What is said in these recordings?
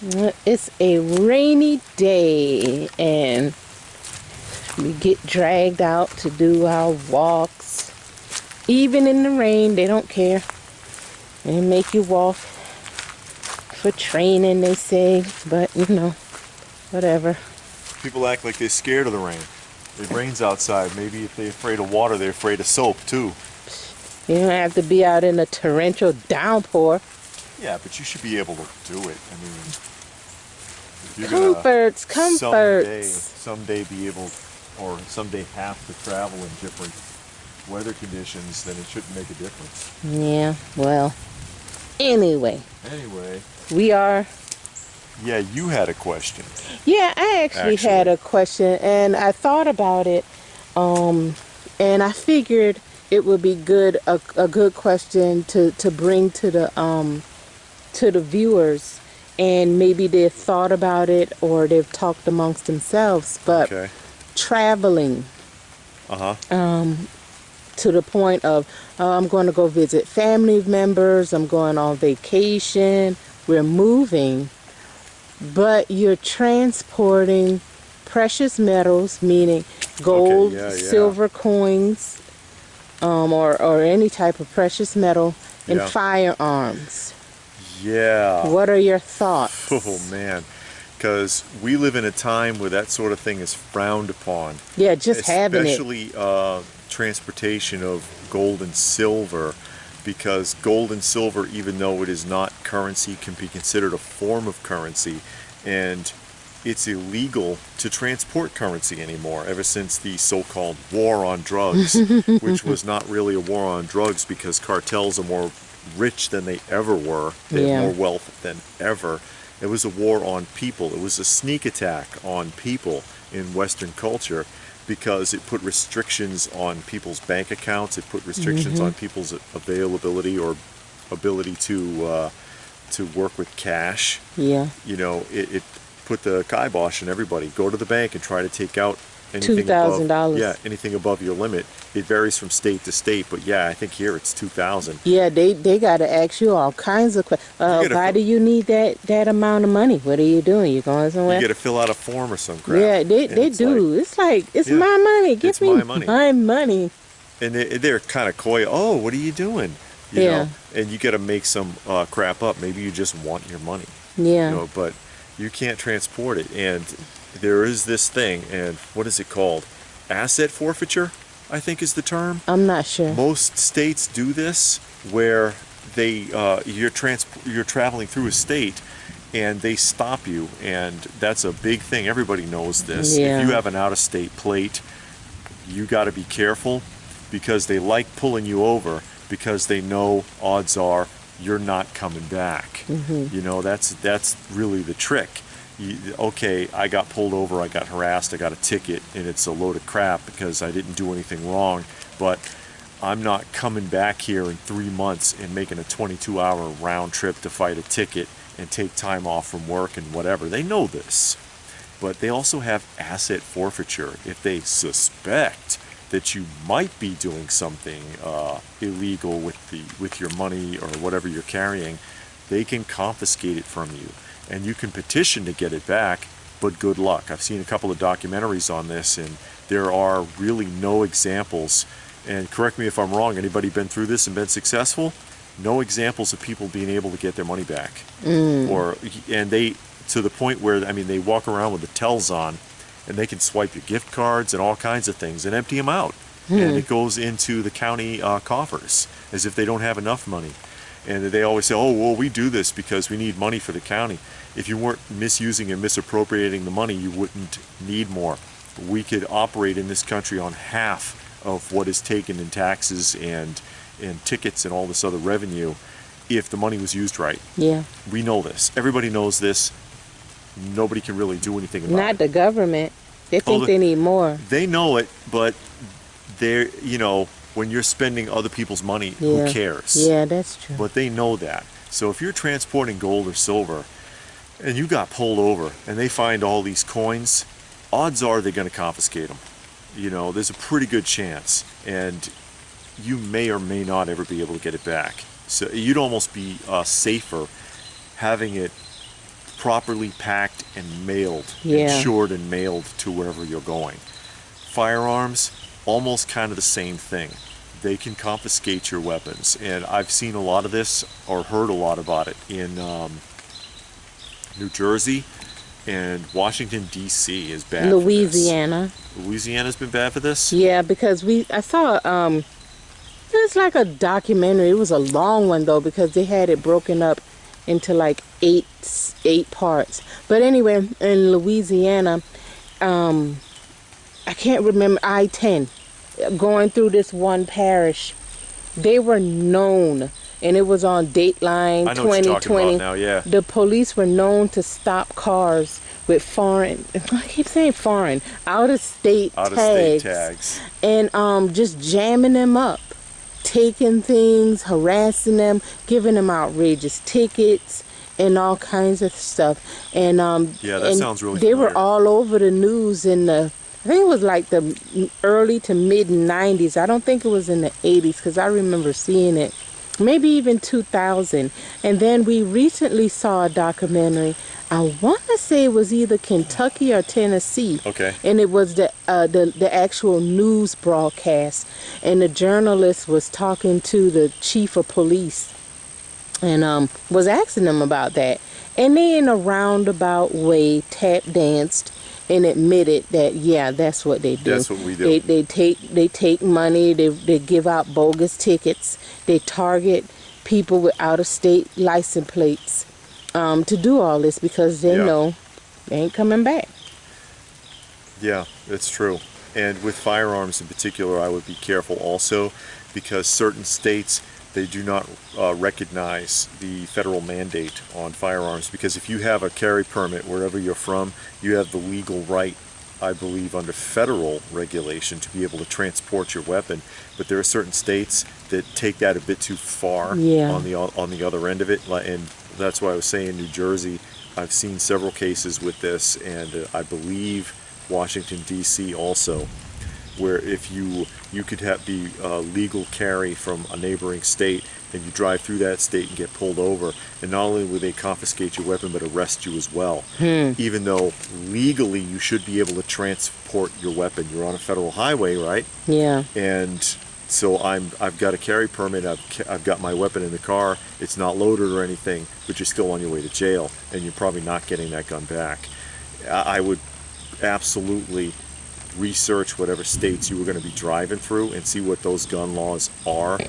It's a rainy day and we get dragged out to do our walks. Even in the rain, they don't care. They make you walk for training, they say, but whatever. People act like they're scared of the rain. It rains outside. Maybe if they're afraid of water, they're afraid of soap too. You don't have to be out in a torrential downpour. Yeah, but you should be able to do it. I mean, if you're Comforts. someday be able, or someday have to travel in different weather conditions, then it shouldn't make a difference. Yeah, well, anyway, we are. Yeah, you had a question. Yeah, I actually had a question, and I thought about it, and I figured it would be a good question to bring to the viewers, and maybe they've thought about it or they've talked amongst themselves. But traveling, to the point of I'm going to go visit family members, I'm going on vacation, we're moving. But you're transporting precious metals, meaning gold, silver coins, or any type of precious metal, and firearms. Yeah. What are your thoughts? Oh, man. Because we live in a time where that sort of thing is frowned upon. Yeah, just having it. Especially transportation of gold and silver. Because gold and silver, even though it is not currency, can be considered a form of currency, and it's illegal to transport currency anymore ever since the so-called war on drugs, which was not really a war on drugs because cartels are more rich than they ever were. They have more wealth than ever. It was a war on people. It was a sneak attack on people in Western culture, because it put restrictions on people's bank accounts, it put restrictions on people's availability or ability to work with cash. Yeah. It put the kibosh on everybody. Go to the bank and try to take out anything $2,000. Yeah, anything above your limit. It varies from state to state, but yeah, I think here it's 2,000. Yeah, they got to ask you all kinds of questions. Why do you need that amount of money? What are you doing? You going somewhere? You got to fill out a form or some crap. Yeah, they do. It's my money. Give me my money. And they're kind of coy. Oh, what are you doing? You know? And you got to make some crap up. Maybe you just want your money. Yeah. But you can't transport it. And there is this thing, and what is it called? Asset forfeiture, I think is the term. I'm not sure. Most states do this, where you're traveling through a state and they stop you, and that's a big thing. Everybody knows this. Yeah. If you have an out-of-state plate, you got to be careful, because they like pulling you over because they know odds are you're not coming back. That's really the trick. Okay, I got pulled over, I got harassed, I got a ticket, and it's a load of crap because I didn't do anything wrong, but I'm not coming back here in 3 months and making a 22-hour round trip to fight a ticket and take time off from work and whatever. They know this. But they also have asset forfeiture. If they suspect that you might be doing something illegal with your money or whatever you're carrying, they can confiscate it from you. And you can petition to get it back, but good luck. I've seen a couple of documentaries on this, and there are really no examples. And correct me if I'm wrong, anybody been through this and been successful? No examples of people being able to get their money back. And they, to the point where, they walk around with the tells on, and they can swipe your gift cards and all kinds of things and empty them out. And it goes into the county coffers as if they don't have enough money. And they always say, oh, well, we do this because we need money for the county. If you weren't misusing and misappropriating the money, you wouldn't need more. We could operate in this country on half of what is taken in taxes and tickets and all this other revenue if the money was used right. Yeah. We know this. Everybody knows this. Nobody can really do anything about it. Not the government. They think they need more. They know it, but they're, when you're spending other people's money, who cares? Yeah, that's true. But they know that. So if you're transporting gold or silver and you got pulled over and they find all these coins, odds are they're going to confiscate them. There's a pretty good chance. And you may or may not ever be able to get it back. So you'd almost be safer having it properly packed and mailed, Yeah. insured and mailed to wherever you're going. Firearms, almost kind of the same thing. They can confiscate your weapons, and I've seen a lot of this or heard a lot about it in New Jersey, and Washington D.C. is bad. Louisiana. For this. Louisiana's been bad for this. Yeah, because I saw it's like a documentary. It was a long one though because they had it broken up into like eight parts. But anyway, in Louisiana, I can't remember I-10 going through this one parish. They were known, and it was on Dateline I know what you're talking 2020. about now, yeah. The police were known to stop cars with foreign, I keep saying foreign, out-of-state tags, and just jamming them up, taking things, harassing them, giving them outrageous tickets and all kinds of stuff. And yeah, that sounds really they familiar. were all over the news in the, I think it was like the early to mid 90s. I don't think it was in the 80s because I remember seeing it. Maybe even 2000. And then we recently saw a documentary. I want to say it was either Kentucky or Tennessee. Okay. And it was the actual news broadcast. And the journalist was talking to the chief of police and was asking them about that. And they, in a roundabout way, tap danced and admitted that, yeah, that's what they do. That's what we do. They take money. They give out bogus tickets. They target people with out-of-state license plates to do all this because they know they ain't coming back. Yeah, that's true. And with firearms in particular, I would be careful also because certain states, they do not recognize the federal mandate on firearms, because if you have a carry permit wherever you're from, you have the legal right, I believe, under federal regulation to be able to transport your weapon. But there are certain states that take that a bit too far on the other end of it, and that's why I was saying New Jersey. I've seen several cases with this, and I believe Washington D.C. also, where if you could be legal carry from a neighboring state, and you drive through that state and get pulled over, and not only will they confiscate your weapon but arrest you as well. Even though legally you should be able to transport your weapon. You're on a federal highway, right? Yeah. And so I've got a carry permit, I've got my weapon in the car, it's not loaded or anything, but you're still on your way to jail, and you're probably not getting that gun back. I would absolutely research whatever states you were going to be driving through and see what those gun laws are,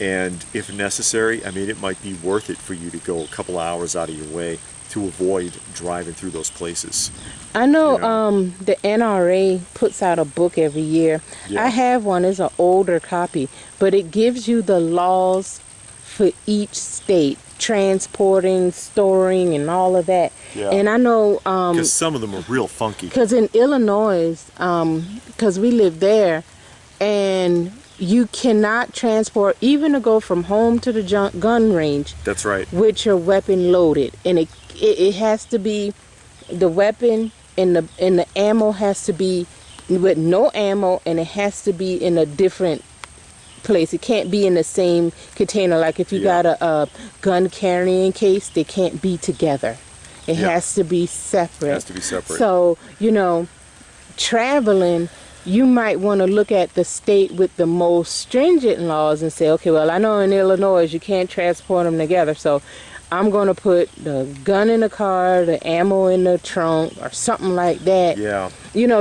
and if necessary, I mean, it might be worth it for you to go a couple hours out of your way to avoid driving through those places. I know, You know? The NRA puts out a book every year. Yeah. I have one. It's an older copy, but it gives you the laws for each state, transporting, storing, and all of that. Yeah. And I know Because some of them are real funky. because in Illinois, because we live there, and you cannot transport, even to go from home to the gun range, That's right. with your weapon loaded, and it has to be, the weapon and the ammo has to be with no ammo, and it has to be in a different place. It can't be in the same container. Like if you got a gun carrying case, they can't be together. It has to be separate. It has to be separate. So, traveling, you might want to look at the state with the most stringent laws and say, okay, well, I know in Illinois you can't transport them together, so I'm going to put the gun in the car, the ammo in the trunk, or something like that. Yeah.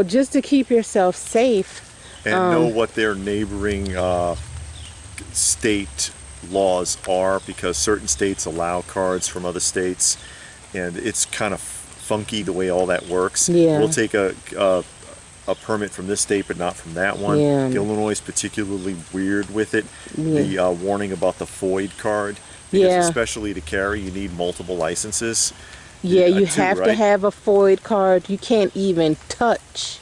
Just to keep yourself safe. And know what their neighboring state laws are, because certain states allow cards from other states, and it's kind of funky the way all that works. Yeah. We'll take a permit from this state but not from that one. Yeah. Illinois is particularly weird with it. Yeah. The warning about the FOID card, because Yeah. especially to carry you need multiple licenses. Yeah, you two, have to right? have a FOID card. You can't even touch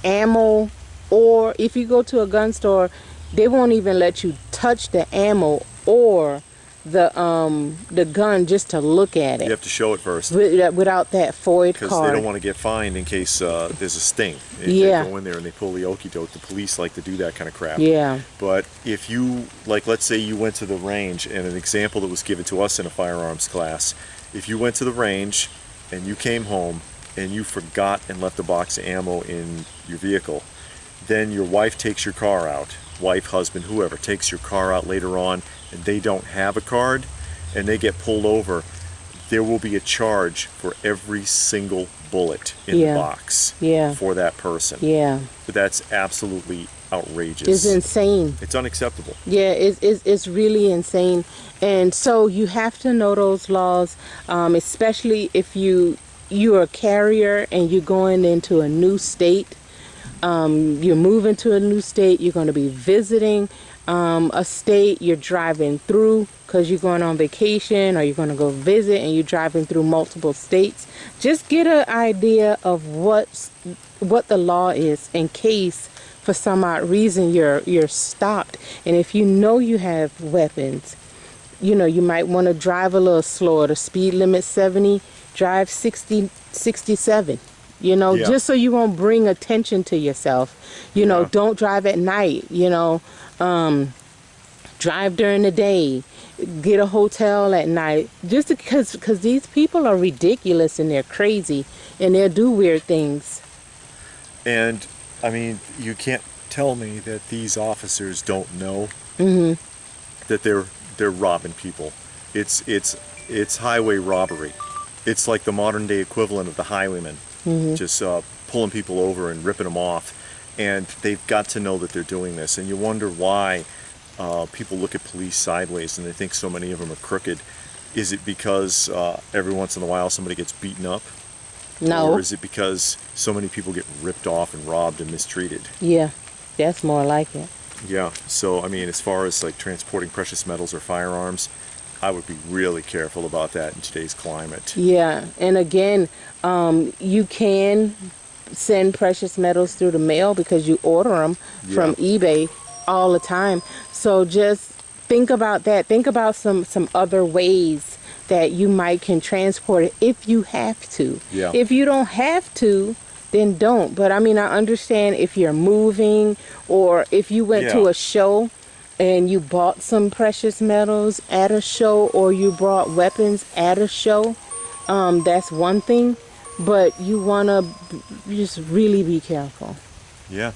ammo, or if you go to a gun store, they won't even let you touch the ammo or the gun just to look at You it have to show it first, without that FOID because card. they don't want to get fined in case there's a sting. If Yeah. they go in there and they pull the okie doke, the police like to do that kind of crap. Yeah. But if you, like, let's say you went to the range, and an example that was given to us in a firearms class, if you went to the range and you came home and you forgot and left a box of ammo in your vehicle, then your wife takes your car out, wife, husband, whoever, takes your car out later on, and they don't have a card, and they get pulled over, there will be a charge for every single bullet in the box for that person. Yeah. But that's absolutely outrageous. It's insane. It's unacceptable. Yeah, it's really insane. And so you have to know those laws, especially if you're a carrier and you're going into a new state. You're moving to a new state. You're going to be visiting a state. You're driving through because you're going on vacation, or you're going to go visit, and you're driving through multiple states. Just get an idea of what the law is in case for some odd reason you're stopped. And if you know you have weapons, you might want to drive a little slower. The speed limit 70, drive 60, 67. Just so you won't bring attention to yourself. Don't drive at night. Drive during the day. Get a hotel at night. Just because these people are ridiculous and they're crazy and they'll do weird things. And I mean, you can't tell me that these officers don't know that they're robbing people. It's highway robbery. It's like the modern day equivalent of the highwaymen, just pulling people over and ripping them off. And they've got to know that they're doing this. And you wonder why people look at police sideways and they think so many of them are crooked. Is it because every once in a while somebody gets beaten up? No. Or is it because so many people get ripped off and robbed and mistreated? Yeah, that's more like it. Yeah, so I mean, as far as like transporting precious metals or firearms, I would be really careful about that in today's climate. Yeah, and again, you can send precious metals through the mail because you order them from eBay all the time. So just think about that. Think about some other ways that you might can transport it if you have to. Yeah. If you don't have to, then don't. But I mean, I understand if you're moving, or if you went to a show and you bought some precious metals at a show, or you brought weapons at a show, that's one thing. But you want to just really be careful. Yeah.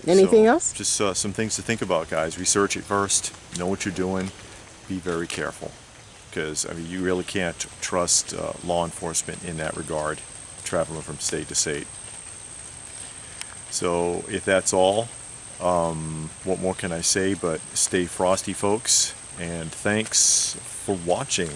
Anything else? Just some things to think about, guys. Research it first. Know what you're doing. Be very careful. Because, I mean, you really can't trust law enforcement in that regard, traveling from state to state. So, if that's all, what more can I say but stay frosty, folks. And thanks for watching.